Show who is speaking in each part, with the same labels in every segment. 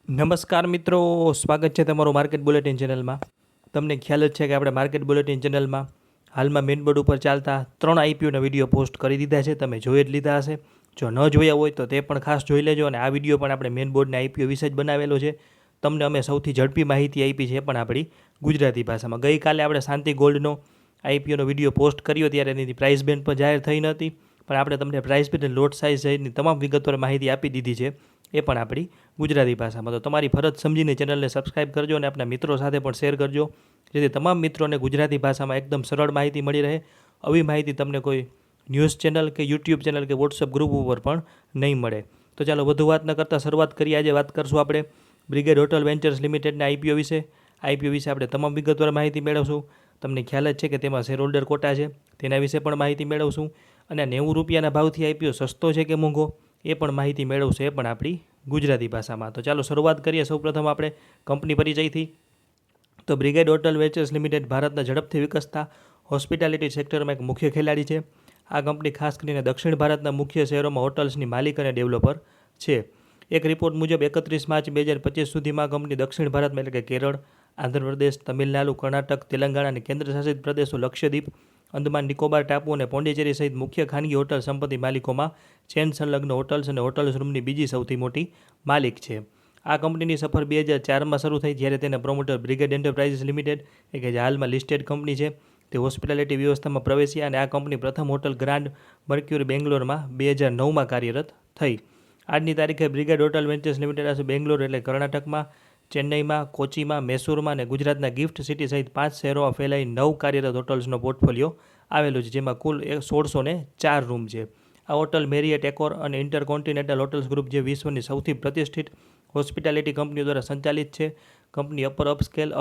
Speaker 1: નમસ્કાર મિત્રો, સ્વાગત છે તમારું માર્કેટ બુલેટિન ચેનલમાં. તમને ખ્યાલ જ છે કે આપણે માર્કેટ બુલેટિન ચેનલમાં હાલમાં મેઇન બોર્ડ ઉપર ચાલતા 3 આઈપીઓના વિડીયો પોસ્ટ કરી દીધા છે. તમે જોઈ જ લીધા હશે. જો ન જોયા હોય તો તે પણ ખાસ જોઈ લેજો. અને આ વિડીયો પણ આપણે મેઇન બોર્ડના આઈપીઓ વિશે જ બનાવેલો છે. તમને અમે સૌથી ઝડપી માહિતી આપી છે, પણ આપણી ગુજરાતી ભાષામાં. ગઈકાલે આપણે શાંતિ ગોલ્ડનો આઈપીઓનો વિડીયો પોસ્ટ કર્યો ત્યારે એની પ્રાઇસ બેન્ડ પણ જાહેર થઈ નહોતી, પણ આપણે તમને પ્રાઇસ બેન્ડ અને લોટ સાઇઝ સહિતની તમામ વિગતવાર માહિતી આપી દીધી છે, એ પણ આપણી ગુજરાતી ભાષામાં. તો તમારી ફરજ સમજીને ચેનલને સબસ્ક્રાઇબ કરજો અને આપણા મિત્રો સાથે પણ શેર કરજો, જેથી તમામ મિત્રોને ગુજરાતી ભાષામાં એકદમ સરળ માહિતી મળી રહે. આવી માહિતી તમને કોઈ ન્યૂઝ ચેનલ કે યુટ્યુબ ચેનલ કે વોટ્સઅપ ગ્રુપ ઉપર પણ નહીં મળે. તો ચાલો વધુ વાત ન કરતાં શરૂઆત કરીએ. આજે વાત કરશું આપણે બ્રિગેડ હોટલ વેન્ચર્સ લિમિટેડના આઈપીઓ વિશે. આઈપીઓ વિશે આપણે તમામ વિગતવાર માહિતી મેળવશું. તમને ખ્યાલ જ છે કે તેમાં શેર હોલ્ડર કોટા છે, તેના વિશે પણ માહિતી મેળવશું. અને 90 રૂપિયાના ભાવથી આઈપીઓ સસ્તો છે કે મોંઘો, એ પણ માહિતી મેળવશે, એ પણ આપણી ગુજરાતી ભાષામાં. તો ચાલો શરૂઆત કરીએ સૌપ્રથમ આપણે કંપની પરિચયથી. તો બ્રિગેડ હોટલ વેન્ચર્સ લિમિટેડ ભારતના ઝડપથી વિકસતા હોસ્પિટાલિટી સેક્ટરમાં એક મુખ્ય ખેલાડી છે. આ કંપની ખાસ કરીને દક્ષિણ ભારતના મુખ્ય શહેરોમાં હોટલ્સની માલિક અને ડેવલપર છે. એક રિપોર્ટ મુજબ 31 માર્ચ 2025 સુધીમાં કંપની દક્ષિણ ભારતમાં એટલે કે કેરળ, આંધ્રપ્રદેશ, તમિલનાડુ, કર્ણાટક, તેલંગાણા અને કેન્દ્રશાસિત પ્રદેશો લક્ષદ્વીપ, અંદમાન નિકોબાર ટાપુ અને પોંડિચેરી સહિત મુખ્ય ખાનગી હોટલ સંપત્તિ માલિકોમાં ચેન સંલગ્ન હોટલ્સ અને હોટલ્સ રૂમની બીજી સૌથી મોટી માલિક છે. આ કંપનીની સફર 2004માં શરૂ થઈ, જ્યારે તેના પ્રોમોટર બ્રિગેડ એન્ટરપ્રાઇઝિસ લિમિટેડ, કે જે હાલમાં લિસ્ટેડ કંપની છે, તે હોસ્પિટાલિટી વ્યવસ્થામાં પ્રવેશ્યા. અને આ કંપની પ્રથમ હોટલ ગ્રાન્ડ મર્ક્યુરી બેંગ્લોરમાં 2009માં કાર્યરત થઈ. આજની તારીખે brigade hotel ventures limited Bangalore એટલે કર્ણાટકમાં, ચેન્નઈમાં, કોચીમાં, મૈસૂરમાં અને ગુજરાતના ગિફ્ટ સિટી સહિત 5 શહેરોમાં ફેલાઈ 9 કાર્યરત હોટલ્સનો પોર્ટફોલિયો આવેલો છે, જેમાં કુલ 1604 રૂમ છે. આ હોટલ મેરિયટ, એકોર અને ઇન્ટરકોન્ટિનેન્ટલ હોટલ્સ ગ્રુપ જે વિશ્વની સૌથી પ્રતિષ્ઠિત હોસ્પિટાલિટી કંપનીઓ દ્વારા સંચાલિત છે. કંપની અપસ્કેલ,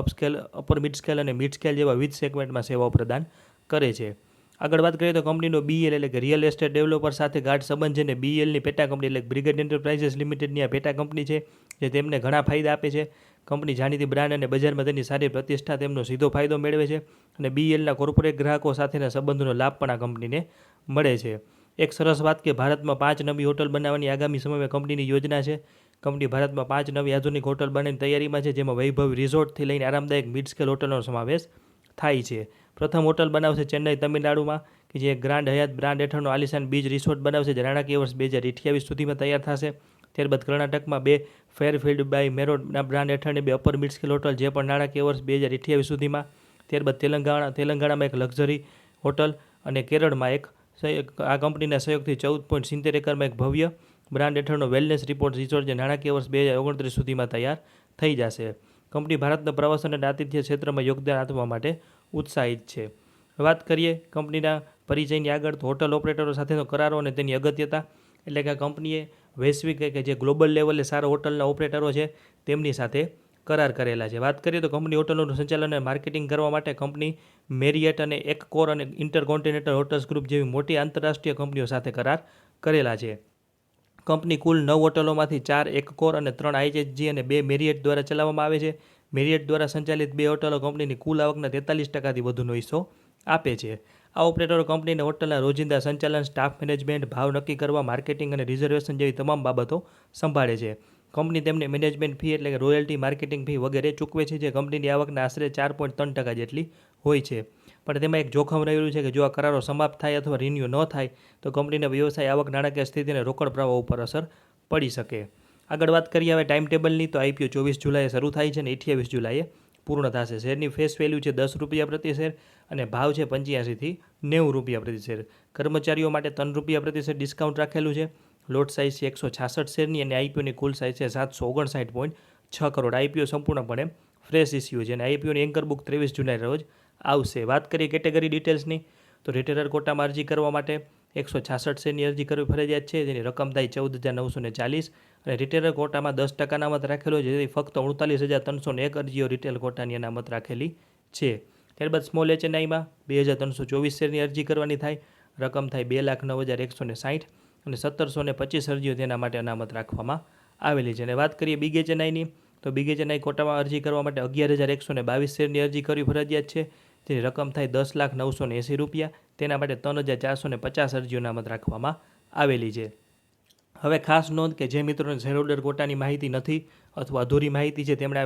Speaker 1: અપર મિડસ્કેલ અને મિડસ્કેલ જેવા વિવિધ સેગમેન્ટમાં સેવાઓ પ્રદાન કરે છે. આગળ વાત કરીએ તો કંપનીનો બીએલ એટલે કે રિયલ એસ્ટેટ ડેવલપર સાથે ગાઢ સંબંધ છે. અને બીએલની પેટા કંપની એટલે બ્રિગેડ એન્ટરપ્રાઇઝિસ લિમિટેડની આ પેટા કંપની છે, જે તેમને ઘણા ફાયદા આપે છે. કંપની જાણીતી બ્રાન્ડ અને બજારમાં તેની સારી પ્રતિષ્ઠા તેમનો સીધો ફાયદો મેળવે છે. અને બીએલના કોર્પોરેટ ગ્રાહકો સાથેના સંબંધોનો લાભ પણ આ કંપનીને મળે છે. એક સરસ વાત કે ભારતમાં 5 નવી હોટલ બનાવવાની આગામી સમયમાં કંપનીની યોજના છે. કંપની ભારતમાં 5 નવી આધુનિક હોટલ બનાવવાની તૈયારીમાં છે, જેમાં વૈભવી રિઝોર્ટથી લઈને આરામદાયક મિડસ્કેલ હોટલનો સમાવેશ થાય છે. પ્રથમ હોટલ બનાવશે ચેન્નઈ, તમિલનાડુમાં, કે જે ગ્રાન્ડ હયાત બ્રાન્ડ હેઠળનો આલિશાન બીચ રિસોર્ટ બનાવશે, જે નાણાકીય વર્ષ 2028 સુધીમાં તૈયાર થશે. ત્યારબાદ કર્ણાટકમાં 2 ફેરફિલ્ડ બાય મેરોડના બ્રાન્ડ હેઠળની 2 અપર મિડસ્કેલ હોટલ, જે પણ નાણાકીય વર્ષ 2028 સુધીમાં. ત્યારબાદ તેલંગાણામાં એક લક્ઝરી હોટલ અને કેરળમાં આ કંપનીના સહયોગથી 14.70 એકરમાં એક ભવ્ય બ્રાન્ડ હેઠળનો વેલનેસ રિસોર્ટ, જે નાણાકીય વર્ષ 2029 સુધીમાં તૈયાર થઈ જશે. કંપની ભારતના પ્રવાસન અને આતિથ્ય ક્ષેત્રમાં યોગદાન આપવા માટે ઉત્સાહિત છે. વાત કરીએ કંપનીના પરિચયની આગળ, તો હોટલ ઓપરેટરો સાથેનો કરારો અને તેની અગત્યતા. એટલે કે કંપનીએ વૈશ્વિક કે જે ગ્લોબલ લેવલે સારા હોટલના ઓપરેટરો છે, તેમની સાથે કરાર કરેલા છે. વાત કરીએ તો કંપની હોટલોનું સંચાલન અને માર્કેટિંગ કરવા માટે કંપની મેરિયટ અને એકોર અને ઇન્ટરકોન્ટિનેન્ટલ હોટલ્સ ગ્રુપ જેવી મોટી આંતરરાષ્ટ્રીય કંપનીઓ સાથે કરાર કરેલા છે. કંપની કુલ 9 હોટલોમાંથી 4 એકોર અને 3 આઈએચજી અને 2 મેરિયટ દ્વારા ચલાવવામાં આવે છે. મેરિયટ દ્વારા સંચાલિત 2 હોટલો કંપનીની કુલ આવકના 43%થી વધુનો હિસ્સો આપે છે. આ ઓપરેટરો કંપનીને હોટલના રોજિંદા સંચાલન, સ્ટાફ મેનેજમેન્ટ, ભાવ નક્કી કરવા, માર્કેટિંગ અને રિઝર્વેશન જેવી તમામ બાબતો સંભાળે છે. કંપની તેમને મેનેજમેન્ટ ફી એટલે કે રોયલ્ટી, માર્કેટિંગ ફી વગેરે ચૂકવે છે, જે કંપનીની આવકના આશરે 4.3% જેટલી હોય છે. પણ તેમાં એક જોખમ રહેલું છે કે જો આ કરારો સમાપ્ત થાય અથવા રિન્યૂ ન થાય તો કંપનીના વ્યવસાય, આવક, નાણાકીય સ્થિતિ અને રોકડ પ્રવાહ ઉપર અસર પડી શકે. આગળ વાત કરીએ હવે ટાઈમ ટેબલની, તો આઈપીઓ 24 જુલાઈએ શરૂ થાય છે અને 28 જુલાઈએ પૂર્ણ થશે. શેરની ફેસ વેલ્યુ છે 10 રૂપિયા પ્રતિ શેર અને ભાવ છે 85થી 90 રૂપિયા પ્રતિ શેર. કર્મચારીઓ માટે 3 રૂપિયા પ્રતિ શેર ડિસ્કાઉન્ટ રાખેલું છે. લોટ સાઇઝ છે 166 શેરની અને આઈપીઓની કુલ સાઇઝ છે 759.6 કરોડ. આઈપીઓ સંપૂર્ણપણે ફ્રેશ ઇસ્યુ છે અને આઈપીઓની એન્કર બુક 23 જુલાઈ રોજ આવશે. વાત કરીએ કેટેગરી ડિટેલ્સની, તો રિટેલર કોટામાં અરજી કરવા માટે 166 શેરની અરજી કરવી ફરજિયાત છે, જેની રકમ થાય 14,940. અને રિટેલર કોટામાં 10% અનામત રાખેલો છે, જેથી ફક્ત 39,301 અરજીઓ રિટેલ કોટાની અનામત રાખેલી છે. ત્યારબાદ સ્મોલ એચએનઆઈમાં 2,324 શેરની અરજી કરવાની થાય, રકમ થાય 2,09,160 અને 1,725 અરજીઓ તેના માટે અનામત રાખવામાં આવેલી છે. અને વાત કરીએ બિગ એચએનઆઈની, તો બિગ એચએનઆઈ કોટામાં અરજી કરવા માટે 11,122 શેરની અરજી કરવી ફરજિયાત છે, જેની રકમ થાય 10,980 રૂપિયા. તેના માટે 3,450 અરજીઓ અનામત રાખવામાં આવેલી છે. હવે ખાસ નોંધ કે જે મિત્રોને શેર હોલ્ડર કોટાની માહિતી નથી અથવા અધૂરી માહિતી છે તેમણે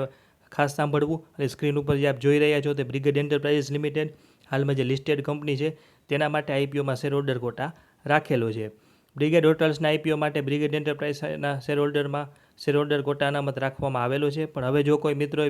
Speaker 1: ખાસ સાંભળવું. અને સ્ક્રીન ઉપર જે આપ જોઈ રહ્યા છો તે બ્રિગેડ એન્ટરપ્રાઇઝિસ લિમિટેડ હાલમાં જે લિસ્ટેડ કંપની છે તેના માટે આઈપીઓમાં શેર હોલ્ડર કોટા રાખેલો છે. બ્રિગેડ હોટલ્સના આઈપીઓ માટે બ્રિગેડ એન્ટરપ્રાઇઝના શેર હોલ્ડર કોટા અનામત રાખવામાં આવેલો છે. પણ હવે જો કોઈ મિત્રોએ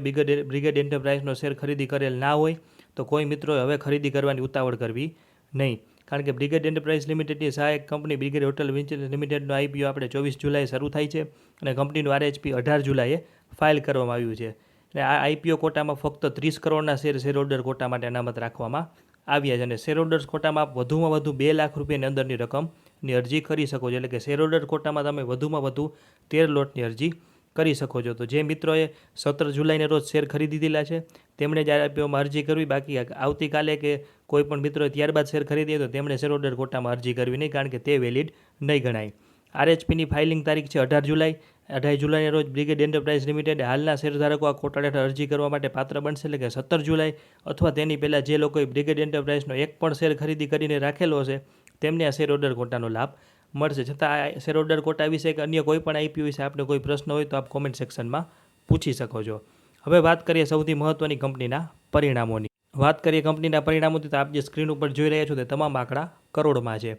Speaker 1: બ્રિગેડ એન્ટરપ્રાઇઝનો શેર ખરીદી કરેલ ના હોય તો કોઈ મિત્રોએ હવે ખરીદી કરવાની ઉતાવળ કરવી નહીં. કારણ કે બ્રિગેડ એન્ટરપ્રાઇઝ લિમિટેડની સહાયક કંપની બ્રિગેડ હોટલ લિમિટેડનો આઈપીઓ આપણે 24 જુલાઈએ શરૂ થાય છે અને કંપનીનું આરએચપી 18 જુલાઈએ ફાઇલ કરવામાં આવ્યું છે. અને આ આઈપીઓ કોટામાં ફક્ત 30 કરોડના શેર હોલ્ડર કોટા માટે અનામત રાખવામાં આવ્યા છે. અને શેર હોલ્ડર્સ કોટામાં વધુમાં વધુ 2 લાખ રૂપિયાની અંદરની રકમની અરજી કરી શકો છો. એટલે કે શેર હોલ્ડર કોટામાં તમે વધુમાં વધુ 13 લોટની અરજી કરી શકો છો. તો જે મિત્રોએ 17 જુલાઈને રોજ શેર ખરીદી દીધેલા છે તેમણે જ આઈપીઓમાં અરજી કરવી. બાકી આવતીકાલે કે કોઈ પણ મિત્રોએ ત્યારબાદ શેર ખરીદીએ તો તેમણે શેર હોલ્ડર કોટામાં અરજી કરવી નહીં, કારણ કે તે વેલિડ નહીં ગણાય. આરએચપીની ફાઇલિંગ તારીખ છે 18 જુલાઈ. 18 જુલાઈના રોજ બ્રિગેડ એન્ટરપ્રાઇઝ લિમિટેડ હાલના શેરધારકો આ કોટા હેઠળ અરજી કરવા માટે પાત્ર બનશે. એટલે કે 17 જુલાઈ અથવા તેની પહેલાં જે લોકોએ બ્રિગેડ એન્ટરપ્રાઇઝનો એક પણ શેર ખરીદી કરીને રાખેલો હશે તેમને આ શેર હોલ્ડર કોટાનો લાભ મળશે. છતાં આ શેર હોલ્ડર કોટા વિશે કે અન્ય કોઈ પણ આઈપીઓ વિશે આપણે કોઈ પ્રશ્ન હોય તો આપ કોમેન્ટ સેક્શનમાં પૂછી શકો છો. હવે વાત કરીએ સૌથી મહત્ત્વની કંપનીના પરિણામોની. વાત કરીએ કંપનીના પરિણામોથી તો આપ જે સ્ક્રીન ઉપર જોઈ રહ્યા છો તે તમામ આંકડા કરોડમાં છે.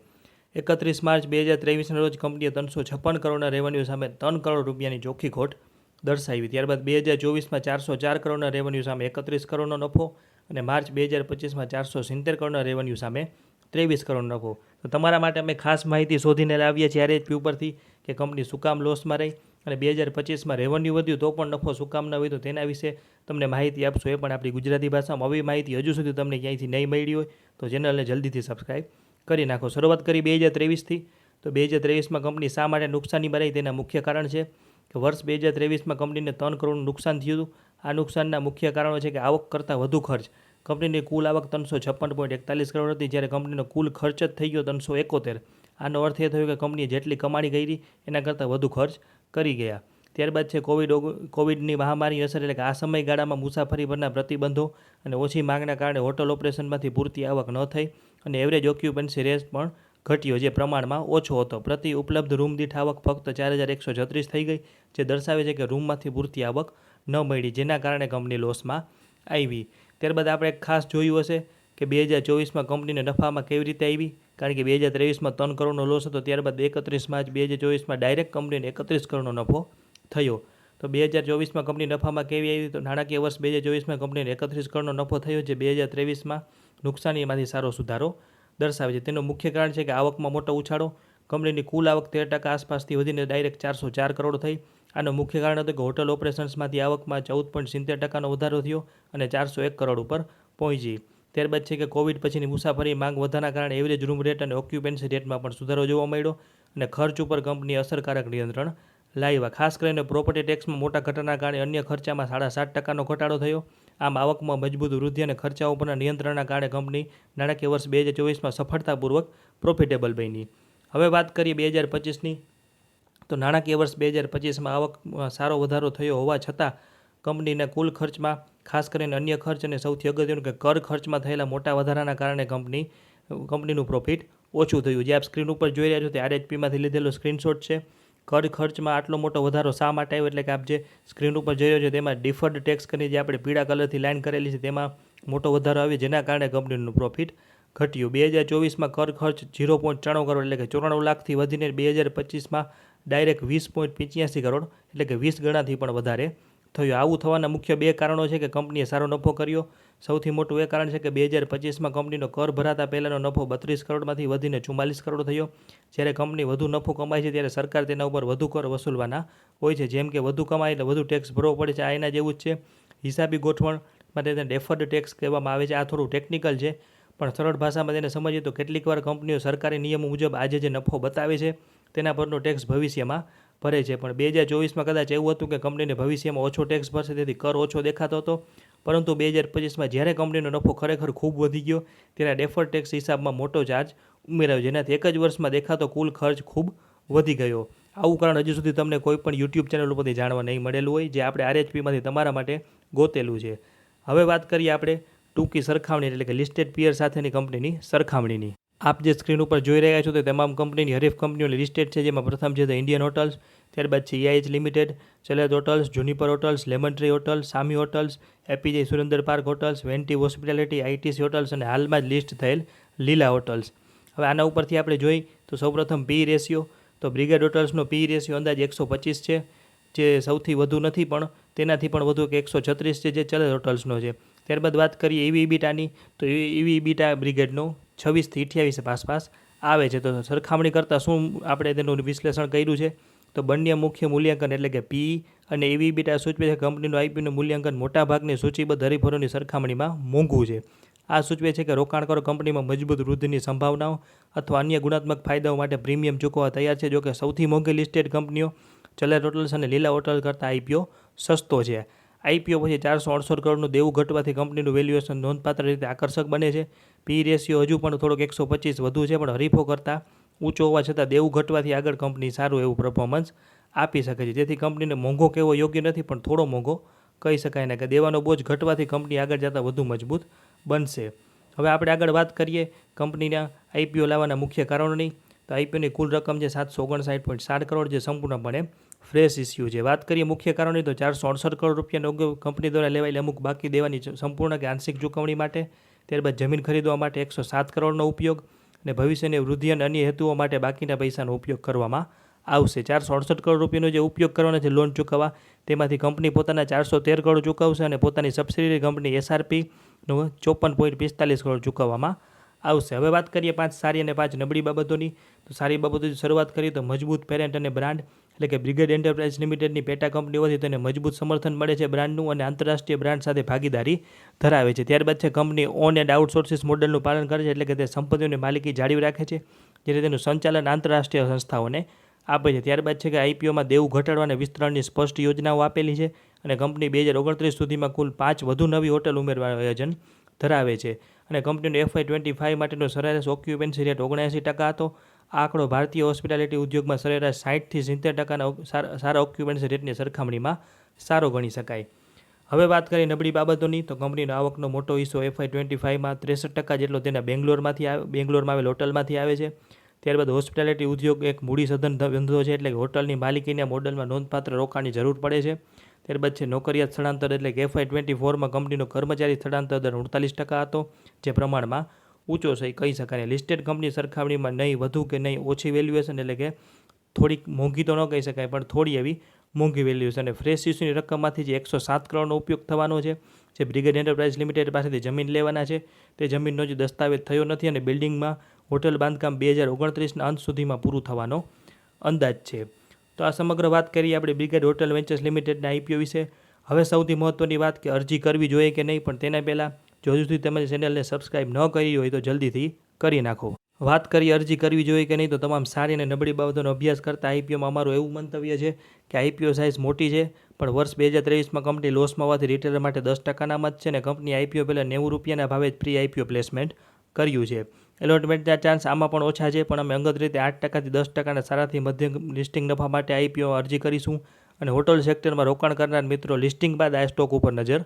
Speaker 1: 31 માર્ચ 2023ના રોજ કંપનીએ 356 કરોડના રેવન્યુ સામે 3 કરોડ રૂપિયાની ચોખ્ખી ખોટ દર્શાવી. ત્યારબાદ 2024માં 404 કરોડના રેવન્યુ સામે 31 કરોડનો નફો અને માર્ચ 2025માં 470 કરોડના રેવન્યુ સામે 23 કરોડ નફો. તો તમારા માટે અમે ખાસ માહિતી શોધીને લાવીએ છીએ આરએચપી ઉપરથી કે કંપની શું કામ લોસમાં રહી અને 2025માં રેવન્યુ વધ્યું તો પણ નફો શું કામ ન વધ્યો તેના વિશે તમને માહિતી આપશો. એ પણ આપણી ગુજરાતી ભાષામાં. આવી માહિતી હજુ સુધી તમને ક્યાંયથી નહીં મળી હોય તો ચેનલને જલ્દીથી સબસ્ક્રાઈબ કરી નાખો. શરૂઆત કરી 2023થી. તો 2023માં કંપની શા માટે નુકસાનીમાં રહી તેના મુખ્ય કારણ છે કે વર્ષ 2023માં કંપનીને 3 કરોડનું નુકસાન થયું હતું. આ નુકસાનના મુખ્ય કારણો છે કે આવક કરતાં વધુ ખર્ચ. કંપનીની કુલ આવક 356.41 કરોડ હતી, જ્યારે કંપનીનો કુલ ખર્ચ જ થઈ ગયો 371. આનો અર્થ એ થયો કે કંપનીએ જેટલી કમાણી કરી એના કરતાં વધુ ખર્ચ કરી ગયા. ત્યારબાદ છે કોવિડની મહામારીની અસર. એટલે કે આ સમયગાળામાં મુસાફરી પરના પ્રતિબંધો અને ઓછી માંગના કારણે હોટલ ઓપરેશનમાંથી પૂરતી આવક ન થઈ અને એવરેજ ઓક્યુપન્સી રેટ પણ ઘટ્યો, જે પ્રમાણમાં ઓછો હતો. પ્રતિ ઉપલબ્ધ રૂમ દીઠ આવક ફક્ત 4136 થઈ ગઈ, જે દર્શાવે છે કે રૂમમાંથી પૂરતી આવક ન મળી, જેના કારણે કંપની લોસમાં આવી. ત્યારબાદ આપણે ખાસ જોયું હશે કે 2024માં કંપનીને નફામાં કેવી રીતે આવી, કારણ કે 2023માં 3 કરોડનો લોસ હતો. ત્યારબાદ 31 માર્ચ 2024માં ડાયરેક્ટ કંપનીને 31 કરોડનો નફો થયો. તો 2024માં કંપની નફામાં કેવી આવી, તો નાણાકીય વર્ષ 2024માં કંપનીને 31 કરોડનો નફો થયો, જે 2023માં નુકસાનીમાંથી સારો સુધારો દર્શાવે છે. તેનું મુખ્ય કારણ છે કે આવકમાં મોટો ઉછાળો. કંપનીની કુલ આવક 13% આસપાસથી વધીને ડાયરેક્ટ 404 કરોડ થઈ. આનું મુખ્ય કારણ હતું કે હોટલ ઓપરેશન્સમાંથી આવકમાં 14.70% વધારો થયો અને 401 કરોડ ઉપર પહોંચી. ત્યારબાદ છે કે કોવિડ પછીની મુસાફરી માંગ વધવાના કારણે એવરેજ રૂમ રેટ અને ઓક્યુપન્સી રેટમાં પણ સુધારો જોવા મળ્યો અને ખર્ચ ઉપર કંપનીએ અસરકારક નિયંત્રણ લાવ્યા. ખાસ કરીને પ્રોપર્ટી ટેક્સમાં મોટા ઘટાડાના કારણે અન્ય ખર્ચામાં 7.5% ઘટાડો થયો. આમ આવકમાં મજબૂત વૃદ્ધિ અને ખર્ચાઓ પરના નિયંત્રણના કારણે કંપની નાણાકીય વર્ષ 2024માં સફળતાપૂર્વક પ્રોફિટેબલ બની. હવે વાત કરીએ 2025ની. તો નાણાકીય વર્ષ 2025માં આવકમાં સારો વધારો થયો હોવા છતાં કંપનીના કુલ ખર્ચમાં, ખાસ કરીને અન્ય ખર્ચ અને સૌથી અગત્યનું કે કર ખર્ચમાં થયેલા મોટા વધારાના કારણે કંપનીનું પ્રોફિટ ઓછું થયું. જે આપ સ્ક્રીન ઉપર જોઈ રહ્યા છો તે આરએચપીમાંથી લીધેલો સ્ક્રીનશોટ છે. કર ખર્ચમાં આટલો મોટો વધારો શા માટે આવ્યો, એટલે કે આપ જે સ્ક્રીન ઉપર જોઈ રહ્યો છો તેમાં ડિફર્ડ ટેક્સ કરીને જે આપણે પીળા કલરથી લાઇન કરેલી છે તેમાં મોટો વધારો આવ્યો, જેના કારણે કંપનીનું પ્રોફિટ ઘટ્યું. 2024માં કર ખર્ચ 0.94 કરોડ એટલે કે 94 લાખથી વધીને 2025માં ડાયરેક્ટ 20.85 કરોડ એટલે કે 20 ગણાથી પણ વધારે થયો. આવું થવાના મુખ્ય 2 કારણો છે કે કંપનીએ સારો નફો કર્યો. સૌથી મોટું એ કારણ છે કે 2025માં કંપનીનો કર ભરાતા પહેલાંનો નફો 32 કરોડમાંથી વધીને 44 કરોડ થયો. જ્યારે કંપની વધુ નફો કમાય છે ત્યારે સરકાર તેના ઉપર વધુ કર વસૂલવાના હોય છે. જેમ કે વધુ કમાય એટલે વધુ ટેક્સ ભરવો પડે છે. આ એના જેવું જ છે. હિસાબી ગોઠવણ માટે તેને ડેફર્ડ ટેક્સ કહેવામાં આવે છે. આ થોડું ટેકનિકલ છે, પણ સરળ ભાષામાં તેને સમજીએ તો કેટલીક વાર કંપનીઓ સરકારી નિયમો મુજબ આજે જે નફો બતાવે છે તેના પરનો ટેક્સ ભવિષ્યમાં ભરે છે. પણ 2024માં કદાચ એવું હતું કે કંપનીને ભવિષ્યમાં ઓછો ટેક્સ ભરશે, તેથી કર ઓછો દેખાતો હતો. પરંતુ 2025માં જ્યારે કંપનીનો નફો ખરેખર ખૂબ વધી ગયો ત્યારે ડેફર્ડ ટેક્સ હિસાબમાં મોટો ચાર્જ ઉમેરાયો, જેનાથી એક જ વર્ષમાં દેખાતો કુલ ખર્ચ ખૂબ વધી ગયો. આવું કારણ હજુ સુધી તમને કોઈ પણ યુટ્યુબ ચેનલ ઉપરથી જાણવા નહીં મળેલું હોય, જે આપણે આરએચપીમાંથી તમારા માટે ગોતેલું છે. હવે વાત કરીએ આપણે ટૂંકી સરખામણી એટલે કે લિસ્ટેડ પિયર સાથેની કંપનીની સરખામણીની. આપ જે સ્ક્રીન ઉપર જોઈ રહ્યા છો તે તમામ કંપનીની હરીફ કંપનીઓ લિસ્ટેડ છે, જેમાં પ્રથમ છે ધ ઇન્ડિયન હોટલ્સ, ત્યારબાદ છે EIH limited, Chalet hotels, Juniper hotels, Lemon Tree hotels, Samhi hotels, APJ Surendra park hotels, Ventive hospitality, ITC hotels અને હાલમાં જ લિસ્ટ થયેલ લીલા હોટલ્સ. હવે આના ઉપરથી આપણે જોઈ તો સૌપ્રથમ PE રેશિયો, તો બ્રિગેડ હોટલ્સનો PE રેશિયો અંદાજે 125 છે, જે સૌથી વધુ નથી પણ તેનાથી પણ વધુ કે 136 છે, જે ચલેદ હોટલ્સનો છે. ત્યારબાદ વાત કરીએ EV EBITDA તો EV EBITDA બ્રિગેડનો 26 થી 28 આસપાસ આવે છે. તો સરખામણી કરતાં શું આપણે તેનું વિશ્લેષણ કર્યું છે, તો બંને મુખ્ય મૂલ્યાંકન એટલે કે PE અને EV EBITDA સૂચવે છે કંપનીનું IPOનું મૂલ્યાંકન મોટાભાગની સૂચિબદ્ધ હરીફોની સરખામણીમાં મોંઘું છે. આ સૂચવે છે કે રોકાણકારો કંપનીમાં મજબૂત વૃદ્ધિની સંભાવનાઓ અથવા અન્ય ગુણાત્મક ફાયદાઓ માટે પ્રીમિયમ ચૂકવવા તૈયાર છે. જોકે સૌથી મોંઘી લિસ્ટેડ કંપનીઓ ચલેદ હોટલ્સ અને લીલા હોટલ કરતાં IPO સસ્તો છે. IPO પછી 468 કરોડનું દેવું ઘટવાથી કંપનીનું વેલ્યુએશન નોંધપાત્ર રીતે આકર્ષક બને છે. PE રેશિયો હજુ પણ થોડોક 125 વધુ છે, પણ હરીફો કરતાં ઊંચો હોવા છતાં દેવું ઘટવાથી આગળ કંપની સારું એવું પરફોર્મન્સ આપી શકે છે. જેથી કંપનીને મોંઘો કહેવો યોગ્ય નથી, પણ થોડો મોંઘો કહી શકાય ને કે દેવાનો બોજ ઘટવાથી કંપની આગળ જતાં વધુ મજબૂત બનશે. હવે આપણે આગળ વાત કરીએ કંપનીના IPO લાવવાના મુખ્ય કારણોની. તો IPOની કુલ રકમ છે 759.7 કરોડ, જે સંપૂર્ણપણે ફ્રેશ ઇસ્યુ છે. વાત કરીએ મુખ્ય કારણોની તો 468 કરોડ રૂપિયાનો કંપની દ્વારા લેવાયેલી અમુક બાકી દેવાની સંપૂર્ણ કે આંશિક ચૂકવણી માટે, ત્યારબાદ જમીન ખરીદવા માટે 107 કરોડનો ઉપયોગ અને ભવિષ્યની વૃદ્ધિ અને અન્ય હેતુઓ માટે બાકીના પૈસાનો ઉપયોગ કરવામાં આવશે. 468 કરોડ રૂપિયાનો જે ઉપયોગ કરવાનો છે લોન ચૂકવવા, તેમાંથી કંપની પોતાના 413 કરોડ ચૂકવશે અને પોતાની સબસિડિયરી કંપની SRPનો 54.45 કરોડ ચૂકવવામાં આવશે. હવે વાત કરીએ 5 સારી અને 5 નબળી બાબતોની. તો સારી બાબતોથી શરૂઆત કરીએ તો મજબૂત પેરેન્ટ અને બ્રાન્ડ એટલે કે બ્રિગેડ એન્ટરપ્રાઇઝ લિમિટેડની પેટા કંપની હોવાથી તેને મજબૂત સમર્થન મળે છે બ્રાન્ડનું અને આંતરરાષ્ટ્રીય બ્રાન્ડ સાથે ભાગીદારી ધરાવે છે. ત્યારબાદ છે કંપની ઓન એન્ડ આઉટસોર્સિસ મોડલનું પાલન કરે છે, એટલે કે તે સંપત્તિઓની માલિકી જાળવી રાખે છે, જેથી તેનું સંચાલન આંતરરાષ્ટ્રીય સંસ્થાઓને આપે છે. ત્યારબાદ છે કે IPOમાં દેવું ઘટાડવા અને વિસ્તરણની સ્પષ્ટ યોજનાઓ આપેલી છે અને કંપની 2029 સુધીમાં કુલ 5 વધુ નવી હોટલ ઉમેરવાનું આયોજન ધરાવે છે. અને કંપનીનો FY25 માટેનો સરેરાશ ઓક્યુપન્સી રેટ 79% હતો. આ આંકડો ભારતીય હોસ્પિટાલિટી ઉદ્યોગમાં સરેરાશ 60 થી 70% સારા ઓક્યુપન્સી રેટની સરખામણીમાં સારો ગણી શકાય. હવે વાત કરીએ નબળી બાબતોની. તો કંપનીનો આવકનો મોટો હિસ્સો FY25માં 63% જેટલો તેના બેંગ્લોરમાં આવેલ હોટલમાંથી આવે છે. ત્યારબાદ હોસ્પિટાલિટી ઉદ્યોગ એક મૂડી સઘન ધંધો છે, એટલે કે હોટલની માલિકીના મોડલમાં નોંધપાત્ર રોકાણની જરૂર પડે છે. ત્યારબાદ છે નોકરિયાત સ્થળાંતર, એટલે કે FY24માં કંપનીનો કર્મચારી સ્થળાંતર દર 48% હતો, જે પ્રમાણમાં ઊંચો છે કહી શકાય. લિસ્ટેડ કંપની સરખામણીમાં નહીં વધુ કે નહીં ઓછી વેલ્યુએશન, એટલે કે થોડીક મોંઘી તો ન કહી શકાય પણ થોડી એવી મોંઘી વેલ્યુએશન. અને ફ્રેશ ઇસ્યુની રકમમાંથી જે 107 કરોડનો ઉપયોગ થવાનો છે, જે બ્રિગેડ એન્ટરપ્રાઇઝ લિમિટેડ પાસેથી જમીન લેવાના છે, તે જમીનનો જે દસ્તાવેજ થયો નથી અને બિલ્ડિંગમાં હોટલ બાંધકામ 2029ના અંત સુધીમાં પૂરું થવાનો અંદાજ છે. તો આ સમગ્ર વાત કરીએ આપણે બ્રિગેડ હોટલ વેન્ચર્સ લિમિટેડના IPO વિશે. હવે સૌથી મહત્ત્વની વાત કે અરજી કરવી જોઈએ કે નહીં, પણ તેના પહેલાં જો હજુ સુધી તમે ચેનલને સબસ્ક્રાઈબ ન કરી હોય તો જલ્દીથી કરી નાખો. વાત કરીએ અરજી કરવી જોઈએ કે નહીં, તો તમામ સારી અને નબળી બાબતોનો અભ્યાસ કરતાં IPOમાં અમારું એવું મંતવ્ય છે કે IPO સાઇઝ મોટી છે, પણ વર્ષ 2023માં કંપની લોસમાં હોવાથી રિટેલર માટે 10% અનામત છે અને કંપની IPO પહેલાં 90 રૂપિયાના ભાવે જ પ્રી IPO પ્લેસમેન્ટ કર્યું છે. એલોટમેન્ટના ચાન્સ આમાં પણ ઓછા છે, પણ અમે અંગત રીતે 8% થી 10%ના સારાથી મધ્યમ લિસ્ટિંગ નફા માટે IPO અરજી કરીશું અને હોટલ સેક્ટરમાં રોકાણ કરનાર મિત્રો લિસ્ટિંગ બાદ આ સ્ટોક ઉપર નજર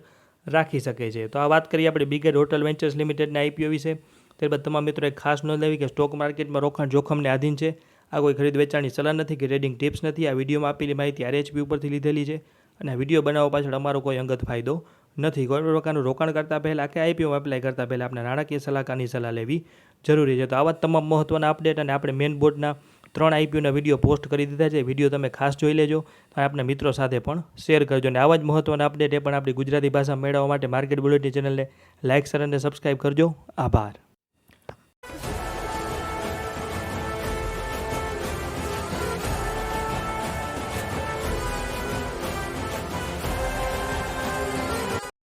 Speaker 1: રાખી શકે છે. તો આ વાત કરીએ આપણે બ્રિગેડ હોટલ વેન્ચર્સ લિમિટેડના IPO વિશે. ત્યારબાદ તમામ મિત્રો એક ખાસ નોંધ લેવી કે સ્ટોક માર્કેટમાં રોકાણ જોખમને આધીન છે. આ કોઈ ખરીદ વેચાણની સલાહ નથી કે ટ્રેડિંગ ટિપ્સ નથી. આ વિડીયોમાં આપેલી માહિતી RHP ઉપરથી લીધેલી છે અને આ વિડીયો બનાવવા પાછળ અમારો કોઈ અંગત ફાયદો નથી. કોઈ પ્રકારનું રોકાણ કરતાં પહેલાં કે IPOમાં એપ્લાય કરતાં પહેલાં આપણે નાણાકીય સલાહકારની સલાહ લેવી જરૂરી છે. તો આવા તમામ મહત્ત્વના અપડેટ અને આપણે મેન બોર્ડના 3 IPOના વિડીયો પોસ્ટ કરી દીધા છે. વિડીયો તમે ખાસ જોઈ લેજો અને આપણા મિત્રો સાથે પણ શેર કરજો. અને આવા જ મહત્ત્વના અપડેટ એ પણ આપણી ગુજરાતી ભાષા મેળવવા માટે માર્કેટ બુલેટિન ચેનલને લાઇક, શેર અને સબસ્ક્રાઈબ કરજો. આભાર.